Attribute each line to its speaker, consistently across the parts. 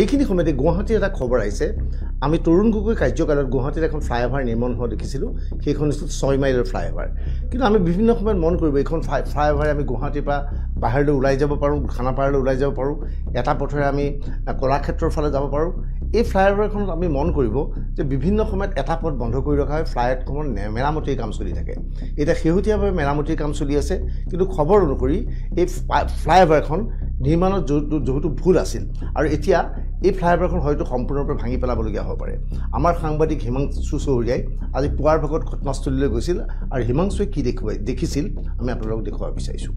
Speaker 1: এইখিনি সময়তে গুৱাহাটীৰ এটা খবৰ আহিছে আমি তৰুণ গগৈ কাৰ্যকালত গুৱাহাটীত এখন ফ্লাইঅভাৰ নিৰ্মাণ হোৱা দেখিছিলোঁ সেইখন আছিল 6 মাইলৰ ফ্লাইঅভাৰ কিন্তু আমি বিভিন্ন সময়ত মন কৰিব এইখন ফ্লাইঅভাৰ আমি গুৱাহাটীৰ পৰা বাহিৰলৈ ওলাই যাব পাৰোঁ খানাপাৰালৈ ওলাই যাব পাৰোঁ এটা পথৰে আমি কলাক্ষেত্ৰৰ ফালে যাব পাৰোঁ এই ফ্লাইঅভাৰখনত আমি মন কৰিব যে বিভিন্ন সময়ত এটা পথ বন্ধ কৰি ৰখা হয় ফ্লাইঅভাৰখনৰ মেৰামতিৰ কাম চলি থাকে এটা শেহতীয়াভাৱে মেৰামতিৰ কাম চলি আছে কিন্তু খবৰ অনুসৰি এই ফ্লাইঅভাৰখন নিৰ্মাণৰ যেহেতু ভুল আছিল আৰু এতিয়া এই ফ্লাইঅভাৰখন হয়তো সম্পূৰ্ণৰূপে ভাঙি পেলাবলগীয়া হ'ব পাৰে আমাৰ সাংবাদিক হিমাংশু চৌধুৰীয়ে আজি পুৱাৰ ভাগত ঘটনাস্থলীলৈ গৈছিল আৰু হিমাংশুৱে কি দেখিছিল আমি আপোনালোকক দেখুৱাব বিচাৰিছোঁ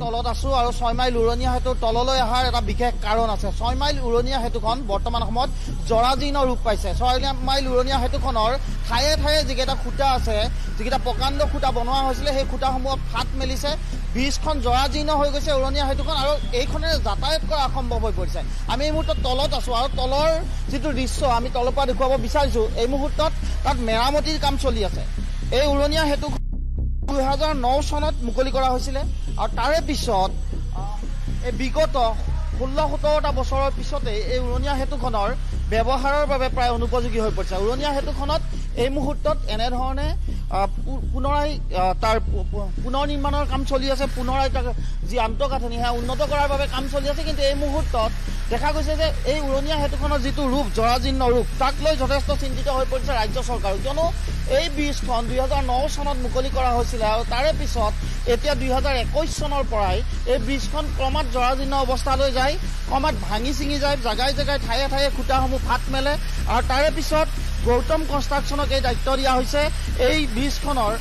Speaker 2: তলত আছো আৰু 6 মাইল উৰণীয়া সেতুৰ তললৈ অহাৰ এটা বিশেষ কাৰণ আছে 6 মাইল উৰণীয়া সেতুখন বৰ্তমান সময়ত জৰাজীৰ্ণ ৰূপ পাইছে 6 মাইল উৰণীয়া সেতুখনৰ ঠায়ে ঠায়ে যিকেইটা খুঁটা আছে যিকেইটা প্ৰকাণ্ড খুঁটা বনোৱা হৈছিলে সেই খুঁটাসমূহত ফাট মেলিছে ব্ৰিজখন জৰাজীৰ্ণ হৈ গৈছে উৰণীয়া সেতুখন আৰু এইখনেৰে যাতায়াত কৰা অসম্ভৱ হৈ পৰিছে আমি এই মুহূৰ্তত তলত আছো আৰু তলৰ যিটো দৃশ্য আমি তলৰ পৰা দেখুৱাব বিচাৰিছোঁ এই মুহূৰ্তত তাত মেৰামতিৰ কাম চলি আছে এই উৰণীয়া সেতু 2009 চনত মুকলি কৰা হৈছিলে আৰু তাৰে পিছত এই বিগত 16-17টা বছৰৰ পিছতে এই উৰণীয়া সেতুখনৰ ব্যৱহাৰৰ বাবে প্ৰায় অনুপযোগী হৈ পৰিছে উৰণীয়া সেতুখনত এই মুহূৰ্তত এনেধৰণে পুনৰাই তাৰ পুনৰ নিৰ্মাণৰ কাম চলি আছে পুনৰাই তাৰ যি আন্তঃগাঁথনি সেয়া উন্নত কৰাৰ বাবে কাম চলি আছে কিন্তু এই মুহূৰ্তত দেখা গৈছে যে এই উৰণীয়া সেতুখনৰ যিটো ৰূপ জৰাজীৰ্ণ ৰূপ তাক লৈ যথেষ্ট চিন্তিত হৈ পৰিছে ৰাজ্য চৰকাৰ কিয়নো এই ব্ৰিজখন 2009 চনত মুকলি কৰা হৈছিলে আৰু তাৰে পিছত এতিয়া 2021 চনৰ পৰাই এই ব্ৰিজখন ক্ৰমাৎ জৰাজীৰ্ণ অৱস্থালৈ যায় ক্ৰমাৎ ভাঙি ছিঙি যায় জাগাই জাগাই ঠায়ে ঠায়ে খুঁটাসমূহ ফাট মেলে আৰু তাৰে পিছত গৌতম কনষ্ট্ৰাকশ্যনক এই দায়িত্ব দিয়া হৈছে এই ব্ৰিজখনৰ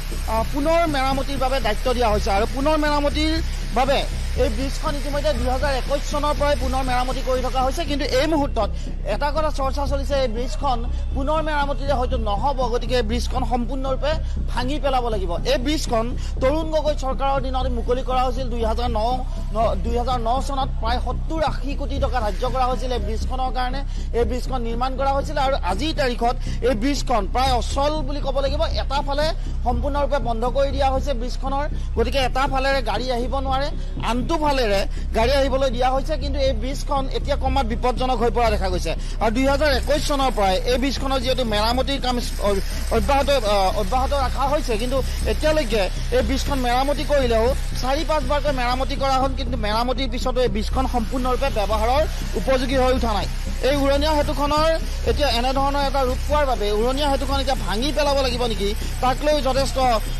Speaker 2: পুনৰ মেৰামতিৰ বাবে দায়িত্ব দিয়া হৈছে আৰু পুনৰ মেৰামতিৰ বাবে এই ব্ৰিজখন ইতিমধ্যে 2021 চনৰ পৰাই পুনৰ মেৰামতি কৰি থকা হৈছে কিন্তু এই মুহূৰ্তত এটা কথা চৰ্চা চলিছে এই ব্ৰিজখন পুনৰ মেৰামতিৰে হয়তো নহ'ব গতিকে এই ব্ৰিজখন সম্পূৰ্ণৰূপে ভাঙি পেলাব লাগিব এই ব্ৰিজখন তৰুণ গগৈ চৰকাৰৰ দিনত মুকলি কৰা হৈছিল 2009 চনত প্ৰায় 70-80 কোটি টকা ধাৰ্য কৰা হৈছিল এই ব্ৰিজখনৰ কাৰণে এই ব্ৰিজখন নিৰ্মাণ কৰা হৈছিল আৰু আজিৰ তাৰিখত এই ব্ৰিজখন প্ৰায় অচল বুলি ক'ব লাগিব এটা ফালে সম্পূৰ্ণৰূপে বন্ধ কৰি দিয়া হৈছে ব্ৰিজখনৰ গতিকে এটা ফালেৰে গাড়ী আহিব নোৱাৰে আনটো ফালেৰে গাড়ী আহিবলৈ দিয়া হৈছে কিন্তু এই ব্ৰিজখন এতিয়া ক্ৰমাৎ বিপদজনক হৈ পৰা দেখা গৈছে আৰু 2021 চনৰ পৰাই এই ব্ৰিজখনৰ যিহেতু মেৰামতিৰ কাম অব্যাহত ৰখা হৈছে কিন্তু এতিয়ালৈকে এই ব্ৰিজখন মেৰামতি কৰিলেও 4-5 বাৰকৈ মেৰামতি কৰা হ'ল কিন্তু মেৰামতিৰ পিছতো এই ব্ৰিজখন সম্পূৰ্ণৰূপে ব্যৱহাৰৰ উপযোগী হৈ উঠা নাই এই উৰণীয়া সেতুখনৰ এতিয়া এনেধৰণৰ এটা ৰূপ পোৱাৰ বাবে উৰণীয়া সেতুখন এতিয়া ভাঙি পেলাব লাগিব নেকি তাক লৈ যথেষ্ট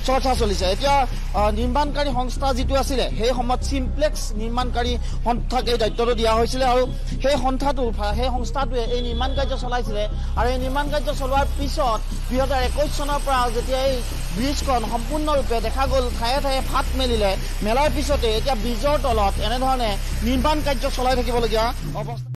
Speaker 2: চৰ্চা চলিছে এতিয়া নিৰ্মাণকাৰী সংস্থা যিটো আছিলে সেই সময়ত চিম্প্লেক্স নিৰ্মাণকাৰী সংস্থাক এই দায়িত্বটো দিয়া হৈছিলে আৰু সেই সংস্থাটোৱে এই নিৰ্মাণ কাৰ্য চলাইছিলে আৰু এই নিৰ্মাণ কাৰ্য চলোৱাৰ পিছত 2021 চনৰ পৰা যেতিয়া এই ব্ৰিজখন সম্পূৰ্ণৰূপে দেখা গ'ল ঠায়ে ঠায়ে ফাট মেলাৰ পিছতে এতিয়া ব্ৰিজৰ তলত এনেধৰণে নিৰ্মাণ কাৰ্য চলাই থাকিবলগীয়া অৱস্থা